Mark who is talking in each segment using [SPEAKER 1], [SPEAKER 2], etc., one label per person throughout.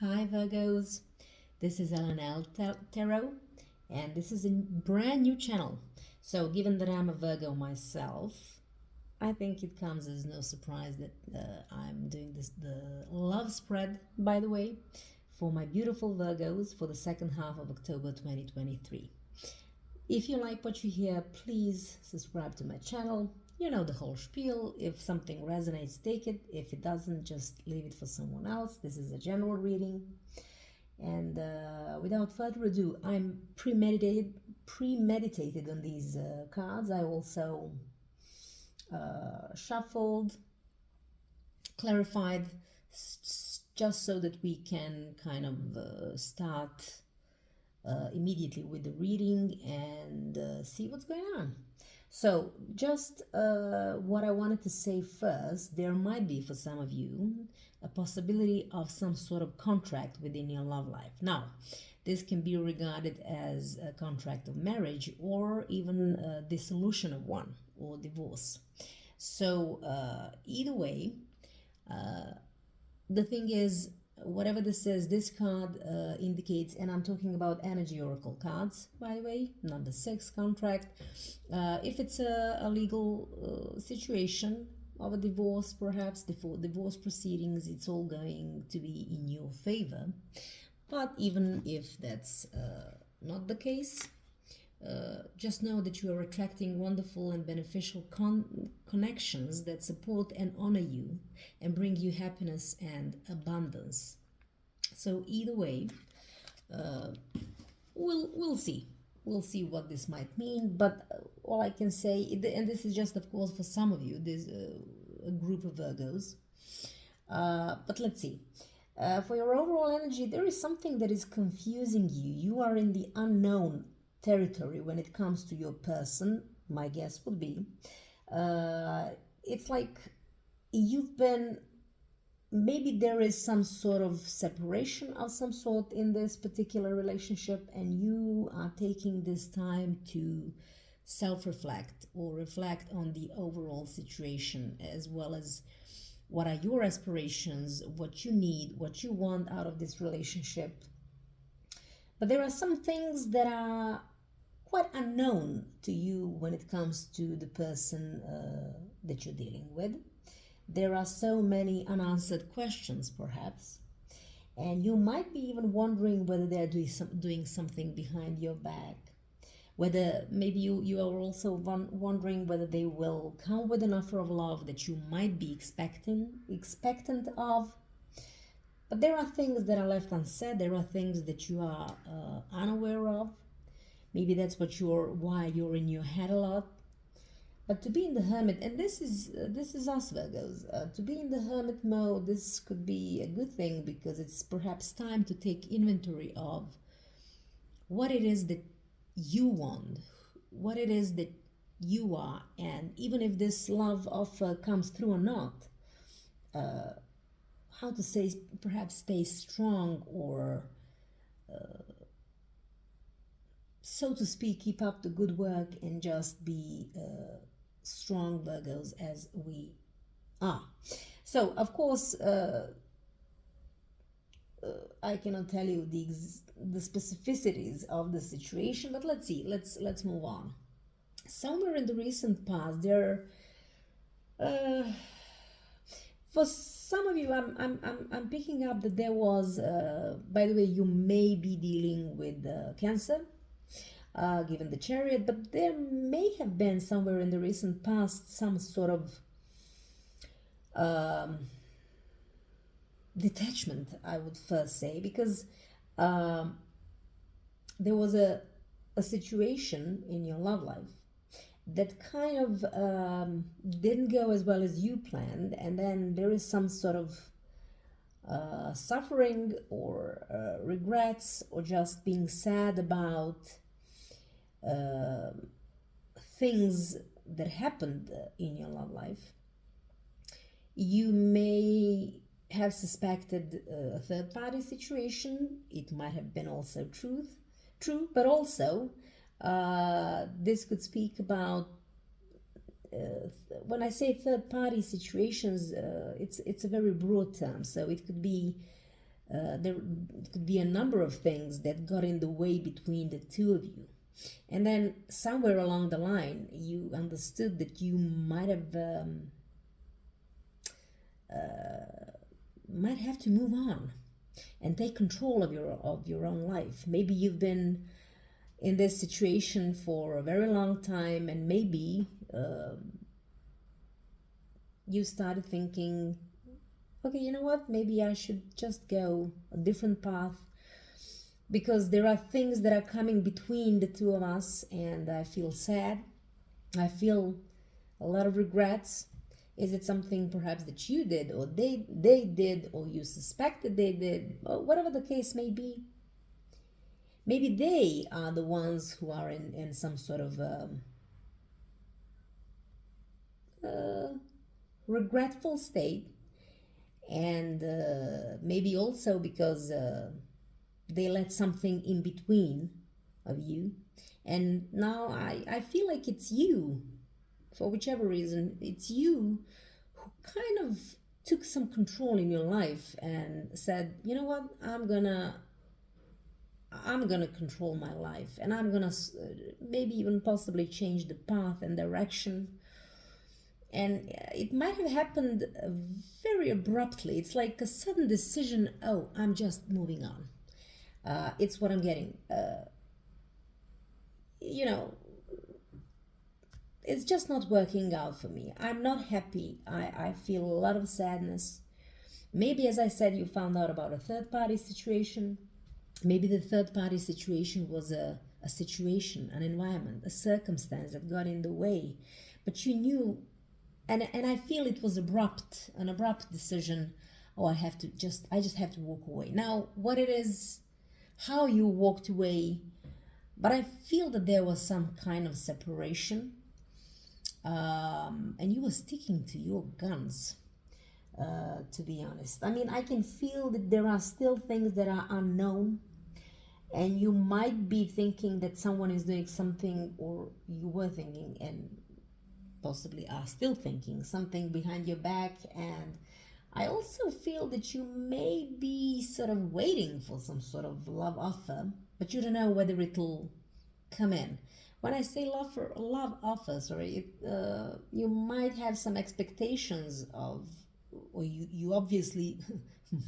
[SPEAKER 1] Hi Virgos, this is LNL Tarot, and this is a brand new channel. So given that I'm a Virgo myself, I think it comes as no surprise that I'm doing the love spread, by the way, for my beautiful Virgos for the second half of October 2023. If you like what you hear, please subscribe to my channel. You know the whole spiel. If something resonates, take it. If it doesn't, just leave it for someone else. This is a general reading. And without further ado, I'm premeditated on these cards. I also shuffled, clarified, just so that we can kind of start immediately with the reading and see what's going on. So just what I wanted to say first, there might be for some of you a possibility of some sort of contract within your love life. Now, this can be regarded as a contract of marriage or even a dissolution of one or divorce. So either way, the thing is, whatever this is, this card indicates, and I'm talking about energy oracle cards, by the way, number 6, contract. If it's a legal situation of a divorce, perhaps divorce proceedings, it's all going to be in your favor. But even if that's not the case, just know that you are attracting wonderful and beneficial connections that support and honor you and bring you happiness and abundance. So either way, we'll see. We'll see what this might mean. But all I can say, and this is just, of course, for some of you, there's a group of Virgos. But let's see. For your overall energy, there is something that is confusing you. You are in the unknown territory when it comes to your person. My guess would be it's like you've been, maybe there is some sort of separation of some sort in this particular relationship, and you are taking this time to self-reflect or reflect on the overall situation, as well as what are your aspirations, what you need, what you want out of this relationship. But there are some things that are quite unknown to you when it comes to the person that you're dealing with. There are so many unanswered questions, perhaps, and you might be even wondering whether they're doing something behind your back, whether maybe you are also wondering whether they will come with an offer of love that you might be expectant of. But there are things that are left unsaid. There are things that you are unaware of. Maybe that's why you're in your head a lot. But to be in the hermit, and this is us Virgos, to be in the hermit mode, this could be a good thing, because it's perhaps time to take inventory of what it is that you want, what it is that you are, and even if this love offer comes through or not, how to say, perhaps stay strong, or so to speak, keep up the good work and just be strong Virgos as we are. So of course I cannot tell you the specificities of the situation, but let's see, let's move on. Somewhere in the recent past, there for some of you, I'm picking up that there was by the way, you may be dealing with Cancer, given the Chariot, but there may have been somewhere in the recent past some sort of detachment, I would first say, because there was a situation in your love life that kind of didn't go as well as you planned, and then there is some sort of suffering or regrets, or just being sad about things that happened in your love life. You may have suspected a third-party situation. It might have been also true, but also this could speak about, when I say third-party situations, it's a very broad term. So it could be There could be a number of things that got in the way between the two of you. And then somewhere along the line, you understood that you might have to move on and take control of your own life. Maybe you've been in this situation for a very long time, and maybe you started thinking, okay, you know what, maybe I should just go a different path, because there are things that are coming between the two of us, and I feel sad. I feel a lot of regrets. Is it something perhaps that you did, or they did, or you suspected they did, or whatever the case may be? Maybe they are the ones who are in some sort of regretful state, and maybe also because they let something in between of you, and now I feel like it's you, for whichever reason, it's you who kind of took some control in your life and said, you know what, I'm gonna control my life, and I'm gonna maybe even possibly change the path and direction. And it might have happened very abruptly. It's like a sudden decision. Oh, I'm just moving on. It's what I'm getting. You know, it's just not working out for me. I'm not happy. I feel a lot of sadness. Maybe, as I said, you found out about a third-party situation. Maybe the third-party situation was a situation, an environment, a circumstance that got in the way. But you knew, and I feel it was an abrupt decision. Oh, I just have to walk away. Now, what it is, how you walked away, but I feel that there was some kind of separation, and you were sticking to your guns, to be honest. I mean, I can feel that there are still things that are unknown, and you might be thinking that someone is doing something, or you were thinking and possibly are still thinking something behind your back. And I also feel that you may be sort of waiting for some sort of love offer, but you don't know whether it'll come in. When I say love offer, you might have some expectations of, or you obviously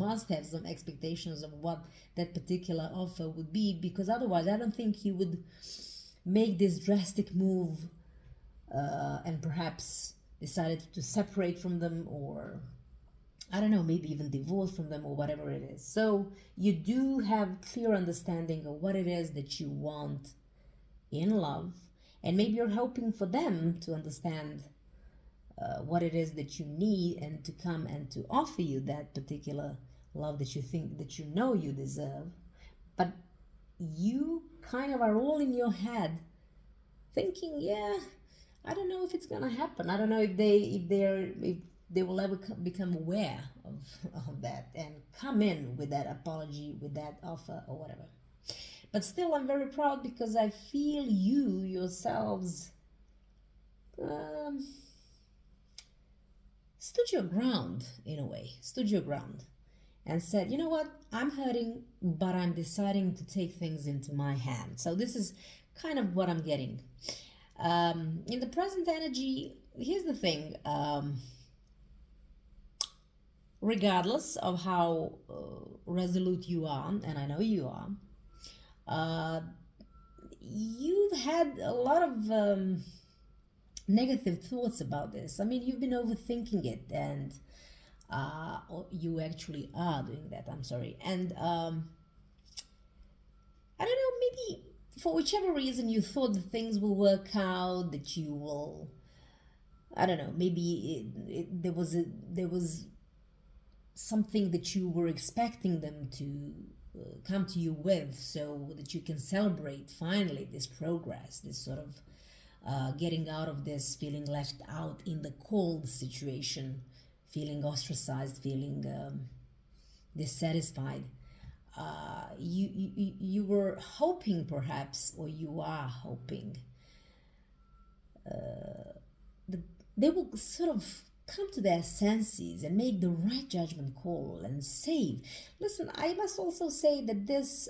[SPEAKER 1] must have some expectations of what that particular offer would be, because otherwise I don't think you would make this drastic move and perhaps decided to separate from them, or I don't know, maybe even divorce from them, or whatever it is. So you do have clear understanding of what it is that you want in love, and maybe you're hoping for them to understand what it is that you need, and to come and to offer you that particular love that you think, that you know you deserve. But you kind of are all in your head thinking, yeah, I don't know if it's gonna happen. I don't know if they will ever become aware of that and come in with that apology, with that offer, or whatever. But still, I'm very proud, because I feel you yourselves stood your ground, in a way, and said, you know what, I'm hurting, but I'm deciding to take things into my hands. So this is kind of what I'm getting. In the present energy, here's the thing. Regardless of how resolute you are, and I know you are, you've had a lot of negative thoughts about this. I mean, you've been overthinking it, and or you actually are doing that, I'm sorry. And I don't know, maybe for whichever reason you thought that things will work out, that you will, I don't know, maybe there was something that you were expecting them to come to you with, so that you can celebrate finally this progress, this sort of getting out of this feeling left out in the cold situation, feeling ostracized, feeling dissatisfied. You were hoping, perhaps, or you are hoping, that they will sort of come to their senses and make the right judgment call and save. Listen, I must also say that this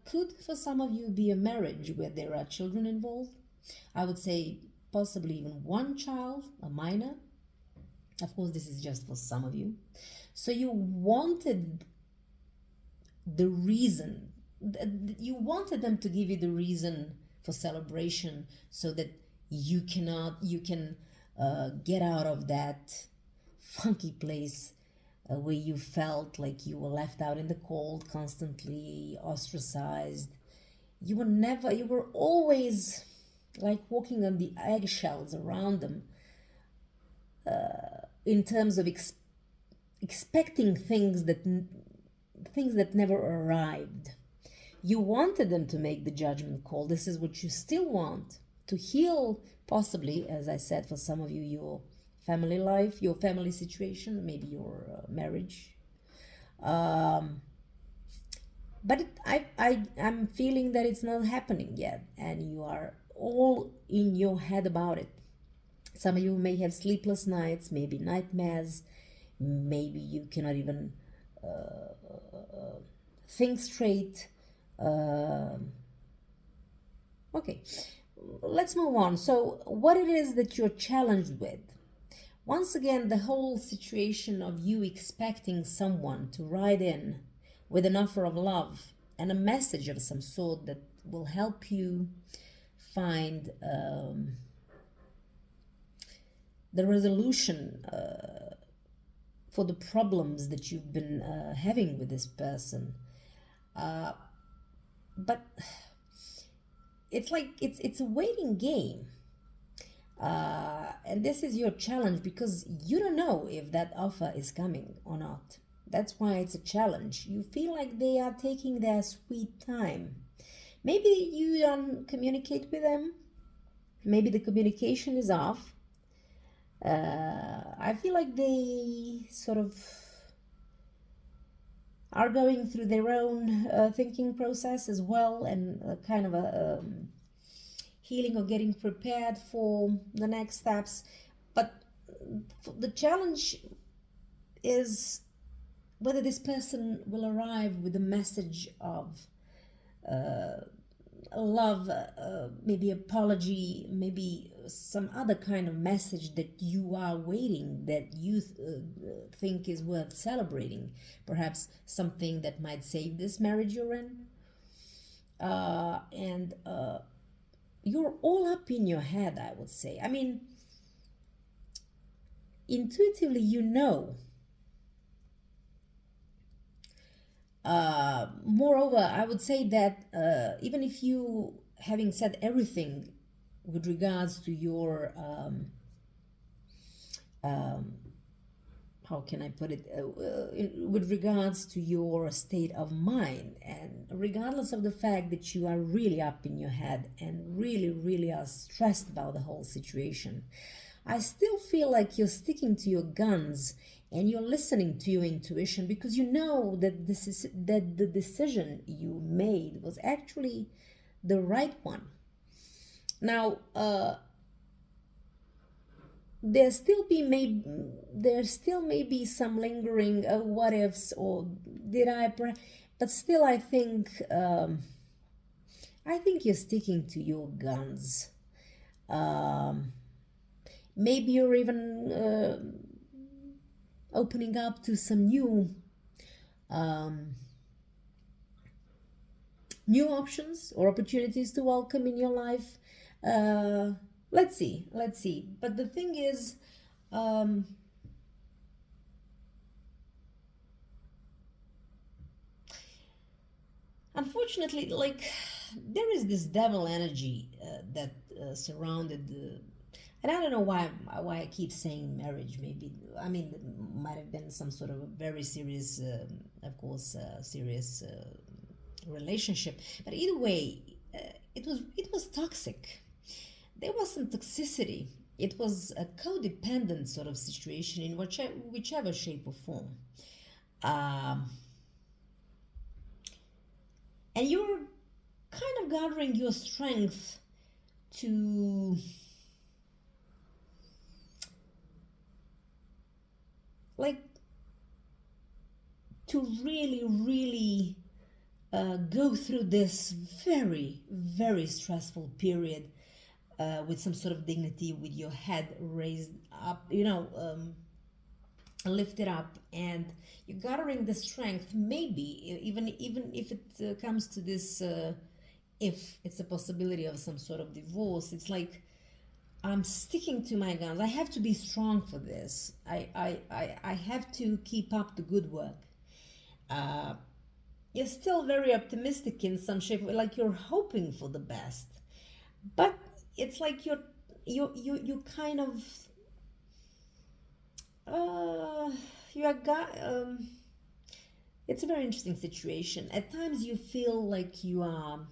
[SPEAKER 1] could, for some of you, be a marriage where there are children involved. I would say possibly even one child, a minor. Of course, this is just for some of you. So you wanted the reason, you wanted them to give you the reason for celebration so that you can get out of that funky place where you felt like you were left out in the cold, constantly ostracized. You were always like walking on the eggshells around them, in terms of expecting things that never arrived. You wanted them to make the judgment call. This is what you still want, to heal, possibly, as I said, for some of you, your family life, your family situation, maybe your marriage. But I'm feeling that it's not happening yet, and you are all in your head about it. Some of you may have sleepless nights, maybe nightmares, maybe you cannot even think straight. Okay, let's move on. So what it is that you're challenged with? Once again, the whole situation of you expecting someone to ride in with an offer of love and a message of some sort that will help you find the resolution for the problems that you've been having with this person. But it's like it's a waiting game. And this is your challenge because you don't know if that offer is coming or not. That's why it's a challenge. You feel like they are taking their sweet time. Maybe you don't communicate with them. Maybe the communication is off. I feel like they sort of are going through their own thinking process as well, and kind of a healing or getting prepared for the next steps. But the challenge is whether this person will arrive with a message of love, maybe apology, maybe some other kind of message that you are waiting, that you think is worth celebrating. Perhaps something that might save this marriage you're in. And you're all up in your head, I would say. I mean, intuitively, you know. Moreover, I would say that even if you, having said everything with regards to your, how can I put it, with regards to your state of mind, and regardless of the fact that you are really up in your head and really, really are stressed about the whole situation, I still feel like you're sticking to your guns and you're listening to your intuition, because you know that the decision you made was actually the right one. Now, there still may be some lingering what ifs, or did I, but still I think you're sticking to your guns. Maybe you're even opening up to some new options or opportunities to welcome in your life. Let's see. But the thing is, unfortunately, like, there is this devil energy that surrounded the, and I don't know why I keep saying marriage. Maybe, I mean, it might have been some sort of a very serious, serious relationship. But either way, it was toxic. There was some toxicity. It was a codependent sort of situation in whichever shape or form. And you're kind of gathering your strength to like to really go through this very, very stressful period with some sort of dignity, with your head raised up, lifted up, and you're gathering the strength. Maybe even if it comes to this, if it's a possibility of some sort of divorce, it's like, I'm sticking to my guns. I have to be strong for this. I have to keep up the good work. You're still very optimistic in some shape, like you're hoping for the best, but it's like you kind of you are it's a very interesting situation. At times you feel like you are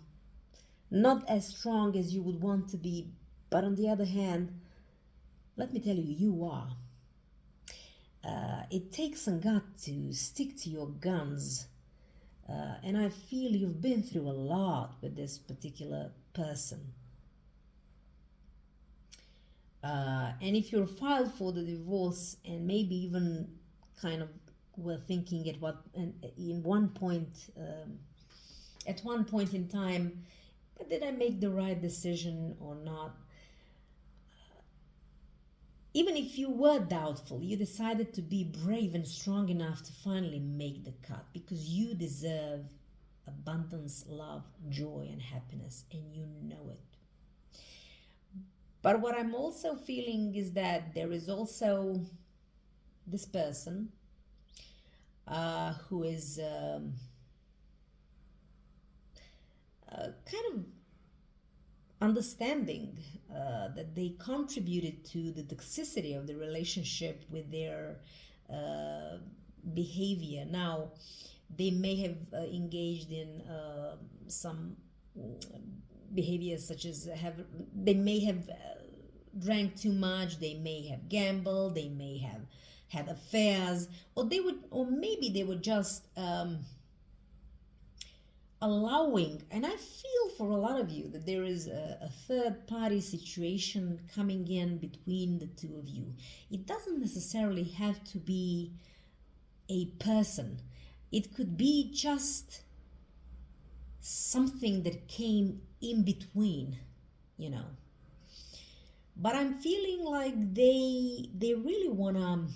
[SPEAKER 1] not as strong as you would want to be, but on the other hand, let me tell you, you are. It takes some gut to stick to your guns, and I feel you've been through a lot with this particular person. And if you're filed for the divorce, and maybe even kind of were thinking at one point in time, but did I make the right decision or not? Even if you were doubtful, you decided to be brave and strong enough to finally make the cut, because you deserve abundance, love, joy, and happiness, and you know it. But what I'm also feeling is that there is also this person who is kind of understanding that they contributed to the toxicity of the relationship with their behavior. Now, they may have engaged in some behaviors, such as they may have drank too much, they may have gambled, they may have had affairs, or maybe they were just allowing, and I feel for a lot of you that there is a third party situation coming in between the two of you. It doesn't necessarily have to be a person. It could be just something that came in between, But I'm feeling like they really wanna,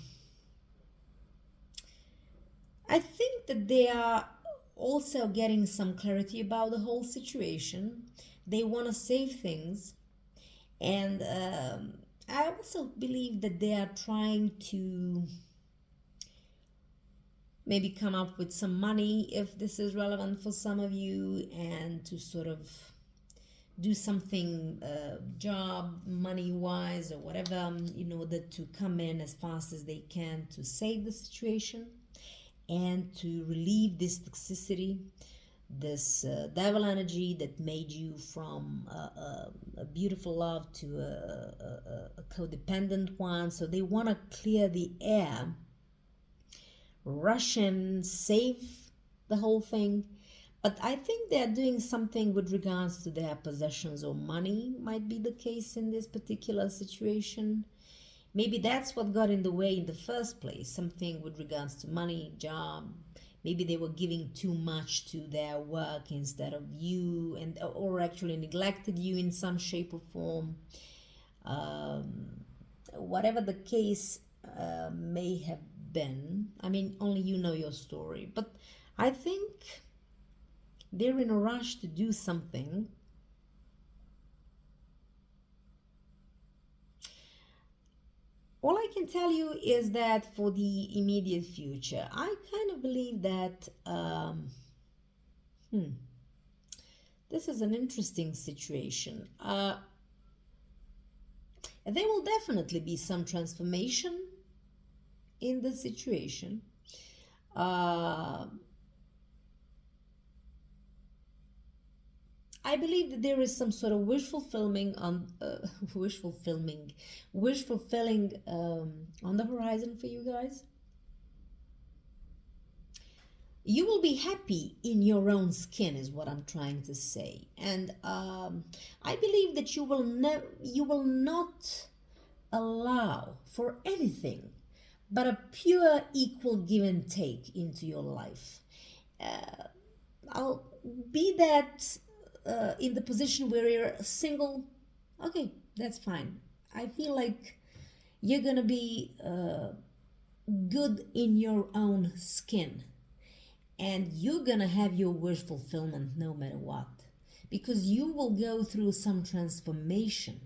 [SPEAKER 1] I think that they are also getting some clarity about the whole situation. They want to save things, and I also believe that they are trying to maybe come up with some money, if this is relevant for some of you, and to sort of do something job money wise or whatever, in order to come in as fast as they can to save the situation and to relieve this toxicity, this devil energy that made you from a beautiful love to a codependent one. So they want to clear the air, rush in, save the whole thing. But I think they're doing something with regards to their possessions or money, might be the case in this particular situation. Maybe that's what got in the way in the first place, something with regards to money, job. Maybe they were giving too much to their work instead of you, or actually neglected you in some shape or form. Whatever the case may have been, I mean, only you know your story. But I think they're in a rush to do something. All I can tell you is that for the immediate future, I kind of believe that this is an interesting situation. There will definitely be some transformation in the situation. I believe that there is some sort of wish fulfilling on the horizon for you guys. You will be happy in your own skin, is what I'm trying to say, and I believe that you will not allow for anything but a pure equal give and take into your life. I'll be that in the position where you're single. Okay, that's fine. I feel like you're gonna be good in your own skin, and you're gonna have your wish fulfillment no matter what, because you will go through some transformation,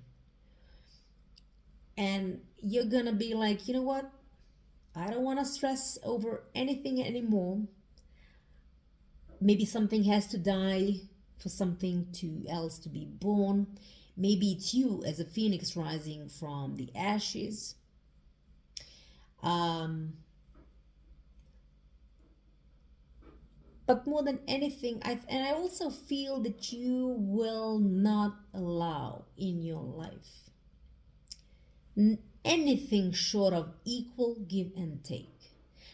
[SPEAKER 1] and you're gonna be like, you know what, I don't want to stress over anything anymore. Maybe something has to die for something to else to be born. Maybe it's you as a phoenix rising from the ashes. But more than anything, I also feel that you will not allow in your life anything short of equal give and take.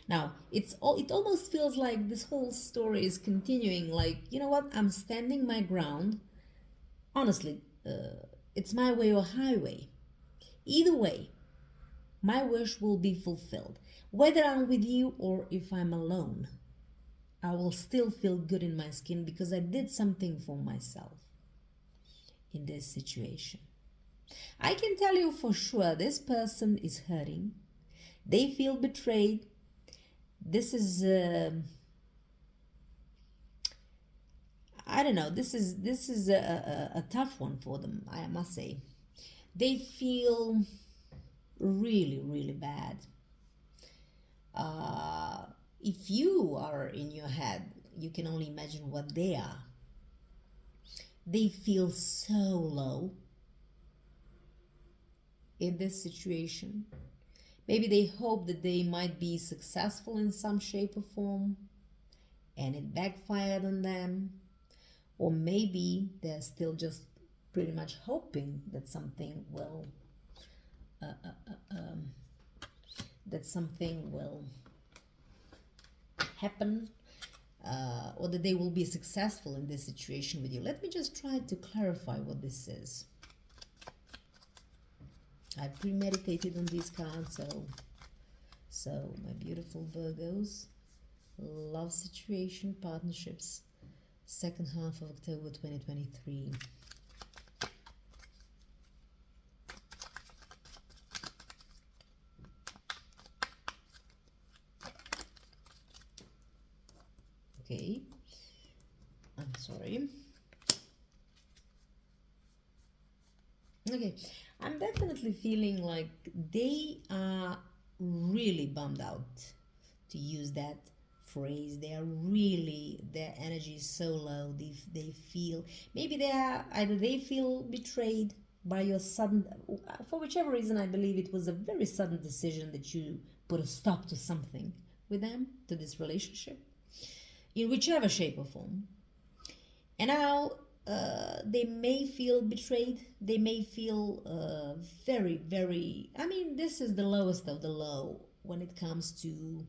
[SPEAKER 1] Now, it almost feels like this whole story is continuing, like, you know what, I'm standing my ground. Honestly, it's my way or highway. Either way, my wish will be fulfilled. Whether I'm with you or if I'm alone, I will still feel good in my skin because I did something for myself in this situation. I can tell you for sure this person is hurting. They feel betrayed. This is I don't know. This is a tough one for them, I must say. They feel really, really bad. If you are in your head, you can only imagine what they are. They feel so low in this situation. Maybe they hope that they might be successful in some shape or form, and it backfired on them. Or maybe they're still just pretty much hoping that something will happen, or that they will be successful in this situation with you. Let me just try to clarify what this is. I premeditated on these cards, so my beautiful Virgos, love situation, partnerships, second half of October 2023. Okay, I'm sorry. Okay, I'm definitely feeling like they are really bummed out, to use that phrase. They are really, their energy is so low. They feel, maybe they are, either they feel betrayed by your sudden, for whichever reason. I believe it was a very sudden decision that you put a stop to something with them, to this relationship, in whichever shape or form. And now they may feel betrayed. They may feel very, very, I mean, this is the lowest of the low when it comes to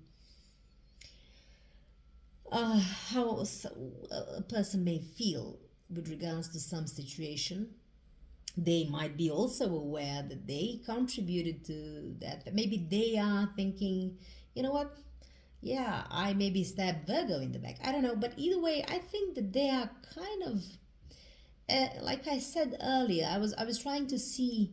[SPEAKER 1] how a person may feel with regards to some situation. They might be also aware that they contributed to that. Maybe they are thinking, you know what, yeah, I maybe stabbed Virgo in the back. I don't know, but either way, I think that they are kind of, like I said earlier, I was trying to see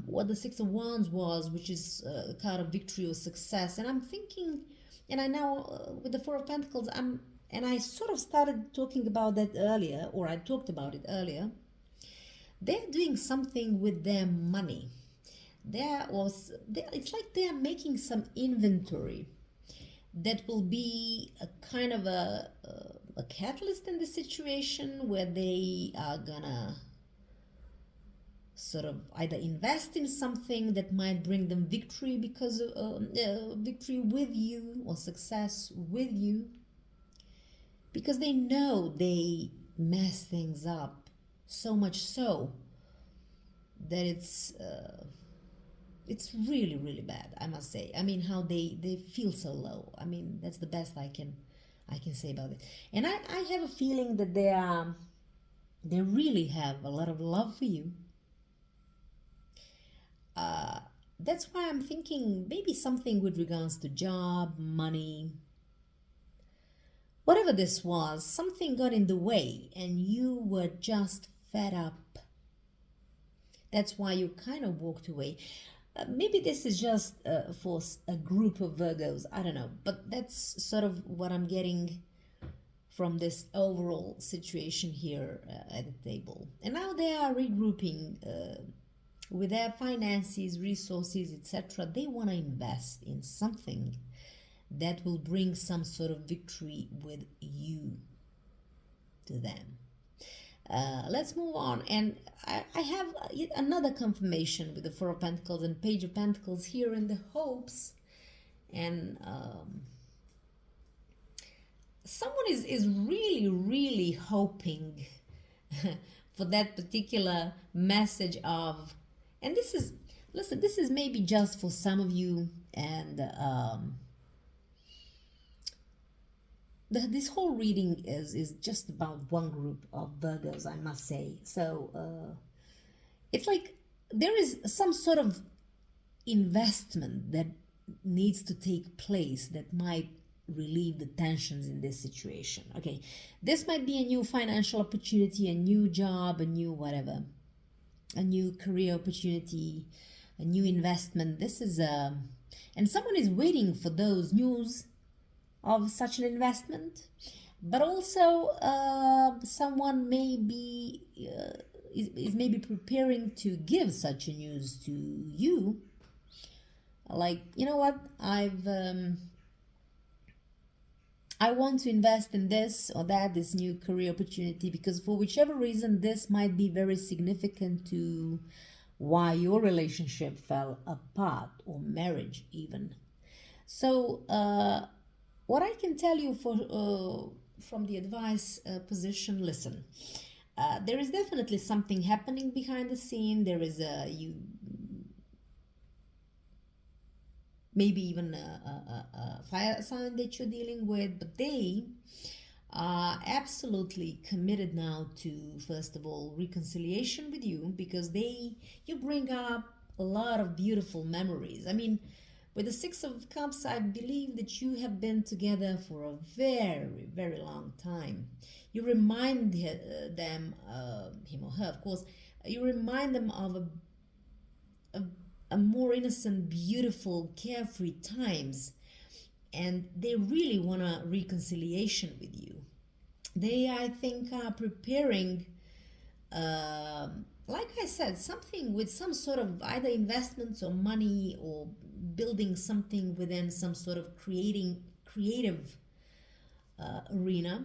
[SPEAKER 1] what the Six of Wands was, which is a card of victory or success, and I'm thinking, and I now with the Four of Pentacles, and I sort of started talking about that earlier, or I talked about it earlier. They're doing something with their money. It's like they are making some inventory that will be a kind of a catalyst in the situation, where they are gonna sort of either invest in something that might bring them victory, because of victory with you, or success with you, because they know they mess things up so much so that it's really, really bad, I must say. I mean, how they feel so low. I mean, that's the best I can say about it. And I have a feeling that they really have a lot of love for you. that's why I'm thinking maybe something with regards to job, money, whatever this was, something got in the way and you were just fed up. That's why you kind of walked away. Maybe this is just for a group of Virgos, I don't know, but that's sort of what I'm getting from this overall situation here at the table. And now they are regrouping with their finances, resources, etc. They want to invest in something that will bring some sort of victory with you to them. Let's move on. And I have another confirmation with the Four of Pentacles and Page of Pentacles here in the hopes. And someone is really, really hoping for that particular message of, and this is, listen, this is maybe just for some of you, and this whole reading is just about one group of Virgos, I must say. So it's like there is some sort of investment that needs to take place that might relieve the tensions in this situation. Okay, this might be a new financial opportunity, a new job, a new whatever, a new career opportunity, a new investment. This is and someone is waiting for those news of such an investment, but also someone may be is maybe preparing to give such a news to you, like, you know what, I want to invest in this or that, this new career opportunity, because for whichever reason this might be very significant to why your relationship fell apart, or marriage even. So what I can tell you from the advice position, listen, there is definitely something happening behind the scene. There is maybe even a fire sign that you're dealing with, but they are absolutely committed now to, first of all, reconciliation with you, because you bring up a lot of beautiful memories. I mean, with the Six of Cups, I believe that you have been together for a very, very long time. You remind them, him or her, of course, you remind them of a more innocent, beautiful, carefree times, and they really want a reconciliation with you. They, I think, are preparing, like I said, something with some sort of either investments or money, or building something within some sort of creative arena.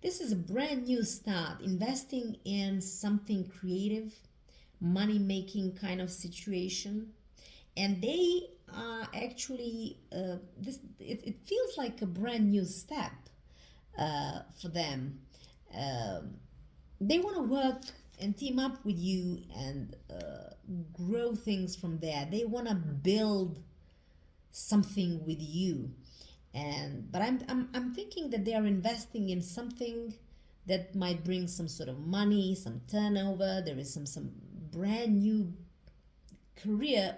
[SPEAKER 1] This is a brand new start, investing in something creative, money making kind of situation, and they are actually it feels like a brand new step for them. They want to work and team up with you and grow things from there. They want to build something with you, but I'm thinking that they are investing in something that might bring some sort of money, some turnover. There is some brand new career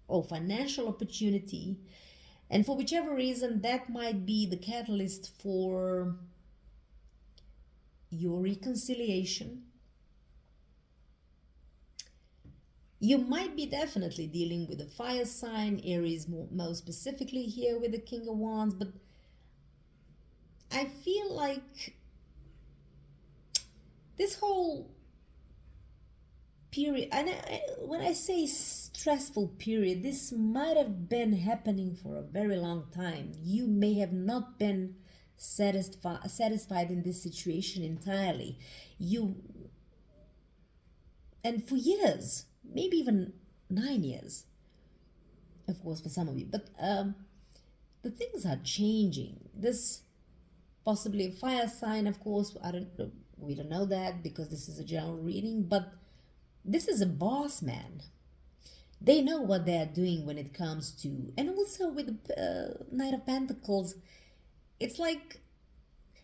[SPEAKER 1] or financial opportunity, and for whichever reason that might be the catalyst for your reconciliation. You might be definitely dealing with a fire sign, Aries most specifically here with the King of Wands, but I feel like this whole period, and when I say stressful period, this might have been happening for a very long time. You may have not been satisfied in this situation entirely. And for years, maybe even 9 years, of course, for some of you, but the things are changing. This possibly a fire sign, of course, we don't know that because this is a general reading, but this is a boss man. They know what they are doing when it comes to, and also with the Knight of Pentacles, it's like,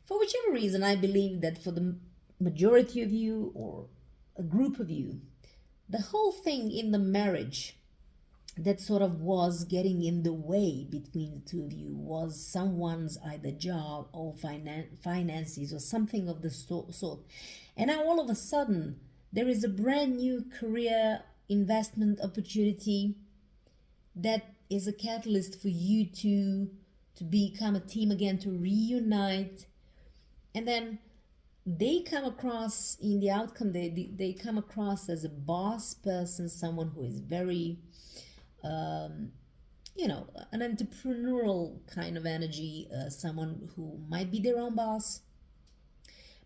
[SPEAKER 1] for whichever reason, I believe that for the majority of you or a group of you, the whole thing in the marriage that sort of was getting in the way between the two of you was someone's either job or finances or something of the sort. And now all of a sudden, there is a brand new career investment opportunity that is a catalyst for you to become a team again, to reunite. And then they come across, in the outcome, they come across as a boss person, someone who is very you know, an entrepreneurial kind of energy, someone who might be their own boss,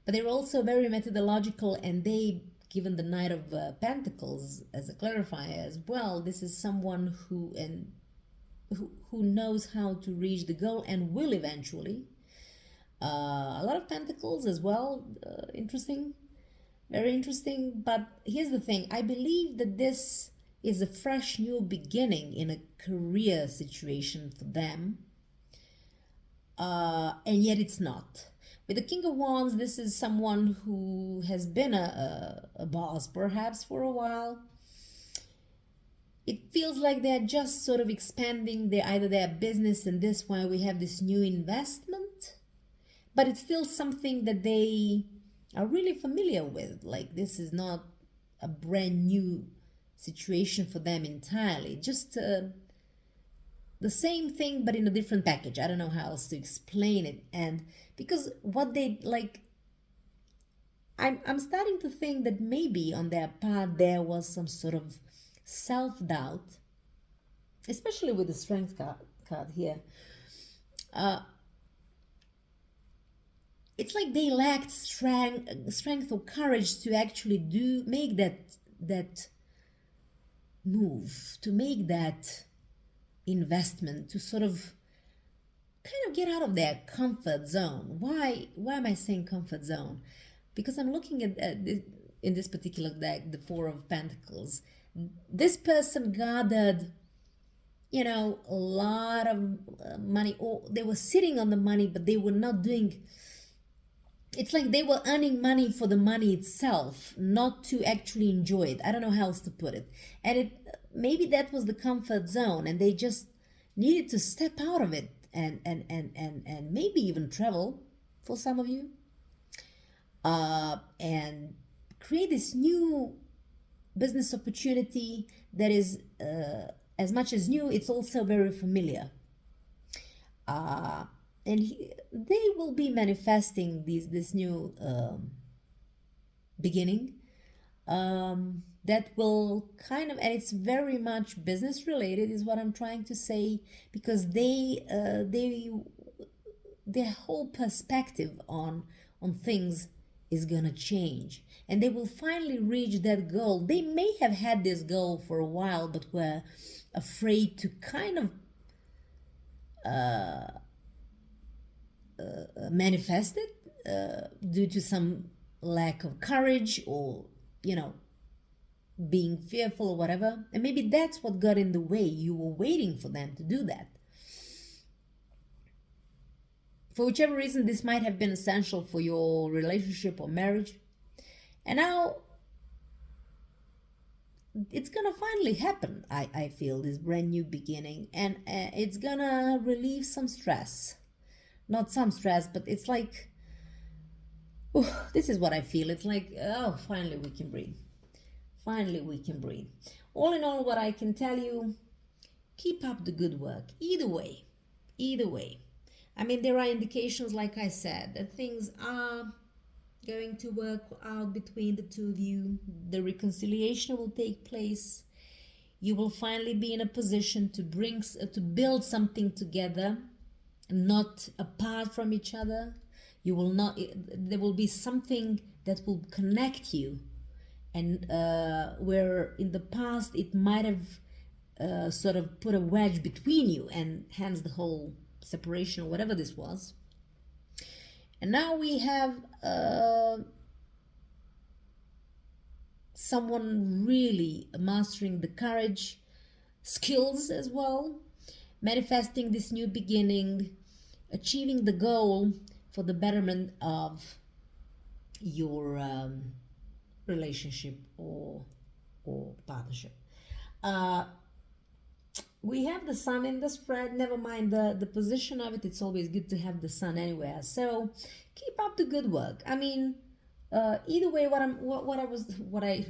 [SPEAKER 1] but they're also very methodological. And they, given the Knight of Pentacles as a clarifier as well, this is someone who knows how to reach the goal and will eventually. A lot of Pentacles as well, interesting, very interesting. But here's the thing, I believe that this is a fresh new beginning in a career situation for them, and yet it's not. With the King of Wands, this is someone who has been a boss perhaps for a while. It feels like they're just sort of expanding either their business, and this why we have this new investment, but it's still something that they are really familiar with. Like, this is not a brand new situation for them entirely, just the same thing but in a different package. I don't know how else to explain it. And because what they like, I'm starting to think that maybe on their part there was some sort of self-doubt, especially with the strength card here. It's like they lacked strength or courage to actually make that move, to make that investment, to sort of kind of get out of their comfort zone. Why am I saying comfort zone? Because I'm looking at this, in this particular deck, the Four of Pentacles. This person gathered, you know, a lot of money, or they were sitting on the money, but they were not doing. It's like they were earning money for the money itself, not to actually enjoy it. I don't know how else to put it. And maybe that was the comfort zone, and they just needed to step out of it and maybe even travel, for some of you, and create this new business opportunity that is, as much as new, it's also very familiar. And they will be manifesting this new beginning that will kind of, and it's very much business related, is what I'm trying to say, because their whole perspective on things is gonna change, and they will finally reach that goal. They may have had this goal for a while, but were afraid to kind of manifest it due to some lack of courage, or, you know, being fearful or whatever. And maybe that's what got in the way. You were waiting for them to do that. For whichever reason, this might have been essential for your relationship or marriage. And now it's gonna finally happen. I feel this brand new beginning, and it's gonna relieve some stress. Not some stress, but it's like, this is what I feel. It's like, oh, finally we can breathe. Finally we can breathe. All in all, what I can tell you, keep up the good work. Either way. I mean, there are indications, like I said, that things are going to work out between the two of you. The reconciliation will take place. You will finally be in a position to build something together, not apart from each other. There will be something that will connect you, and where in the past it might have sort of put a wedge between you, and hence the whole separation or whatever this was. And now we have someone really mastering the courage skills as well, manifesting this new beginning, achieving the goal for the betterment of your relationship or or partnership. Uh, we have the sun in the spread. Never mind the position of it. It's always good to have the sun anywhere. So keep up the good work. I mean, either way, what I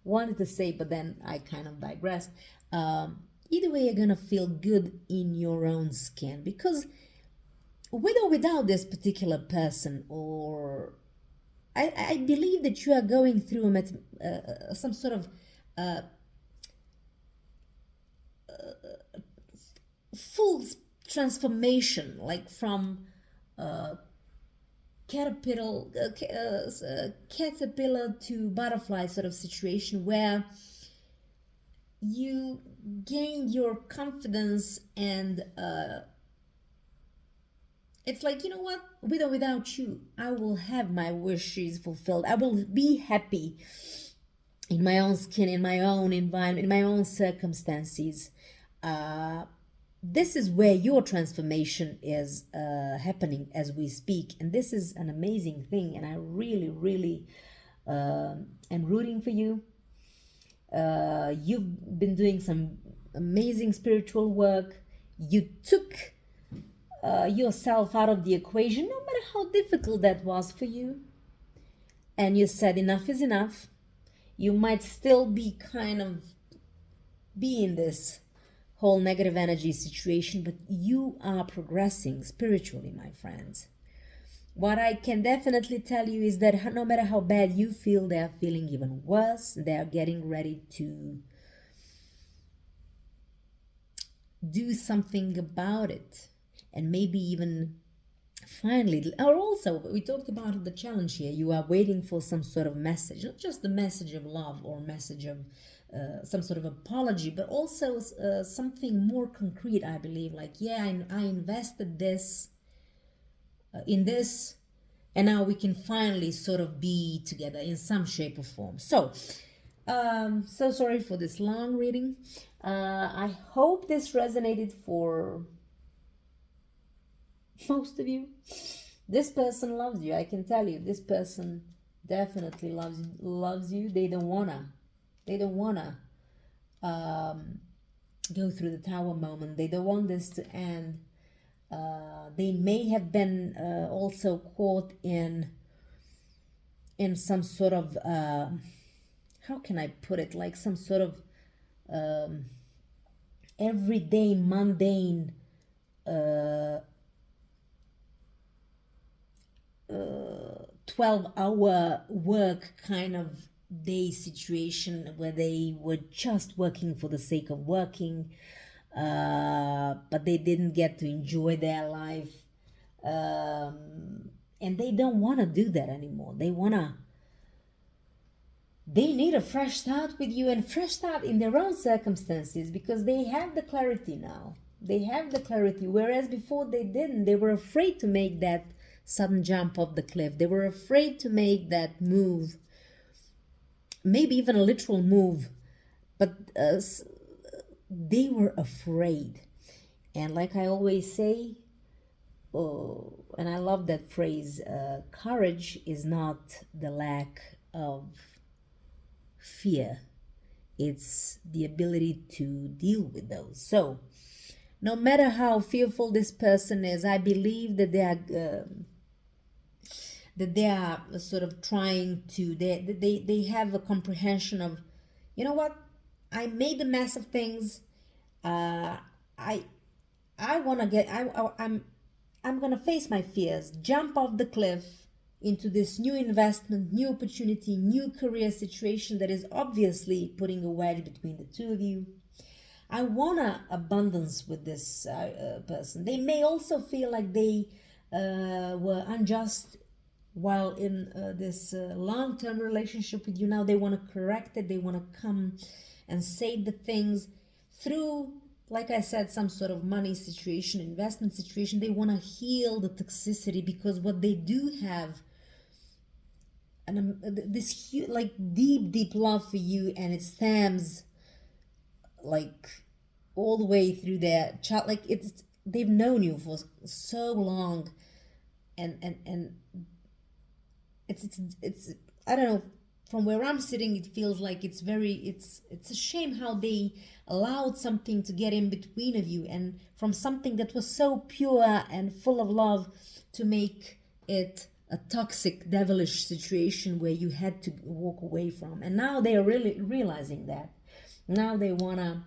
[SPEAKER 1] wanted to say, but then I kind of digressed. Either way, you're gonna feel good in your own skin, because with or without this particular person, or I believe that you are going through some sort of full transformation, like from caterpillar to butterfly sort of situation, where you gain your confidence, and it's like, you know what, with or without you, I will have my wishes fulfilled. I will be happy in my own skin, in my own environment, in my own circumstances. This is where your transformation is happening as we speak. And this is an amazing thing. And I really, really am rooting for you. You've been doing some amazing spiritual work. You took yourself out of the equation, no matter how difficult that was for you. And you said enough is enough. You might still be in this whole negative energy situation, but you are progressing spiritually, my friends. What I can definitely tell you is that no matter how bad you feel, they are feeling even worse. They are getting ready to do something about it, and maybe even finally, or also, we talked about the challenge here. You are waiting for some sort of message, not just the message of love or message of some sort of apology, but also something more concrete, I believe. Like, yeah, I invested this in this, and now we can finally sort of be together in some shape or form. So sorry for this long reading. I hope this resonated for most of you. This person loves you. I can tell you, this person definitely loves you. They don't wanna go through the tower moment. They don't want this to end. They may have been also caught in some sort of how can I put it, like some sort of everyday mundane 12-hour work kind of day situation, where they were just working for the sake of working, but they didn't get to enjoy their life, and they don't want to do that anymore. They need a fresh start with you, and fresh start in their own circumstances, because they have the clarity now. They have the clarity, whereas before they didn't. They were afraid to make that sudden jump off the cliff. They were afraid to make that move, maybe even a literal move, but they were afraid. And like I always say, and I love that phrase, courage is not the lack of fear, it's the ability to deal with those. So no matter how fearful this person is, I believe that they are sort of trying to, they have a comprehension of, you know what, I made a mess of things. I want to get, I'm going to face my fears, jump off the cliff into this new investment, new opportunity, new career situation that is obviously putting a wedge between the two of you. I want abundance with this person. They may also feel like they were unjust while in this long-term relationship with you. Now they want to correct it. They want to come and say the things through, like I said, some sort of money situation, investment situation. They want to heal the toxicity, because what they do have, this like deep love for you, and it stems like all the way through their child. Like they've known you for so long, and it's I don't know, from where I'm sitting, it feels like it's a shame how they allowed something to get in between of you, and from something that was so pure and full of love to make it a toxic, devilish situation where you had to walk away from. And now they are really realizing that. Now they want to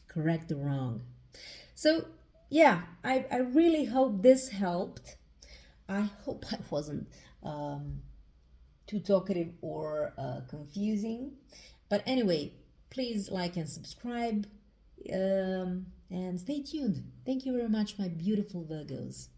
[SPEAKER 1] correct the wrong. So yeah, I really hope this helped. I hope I wasn't too talkative or confusing. But anyway, please like and subscribe, and stay tuned. Thank you very much, my beautiful Virgos.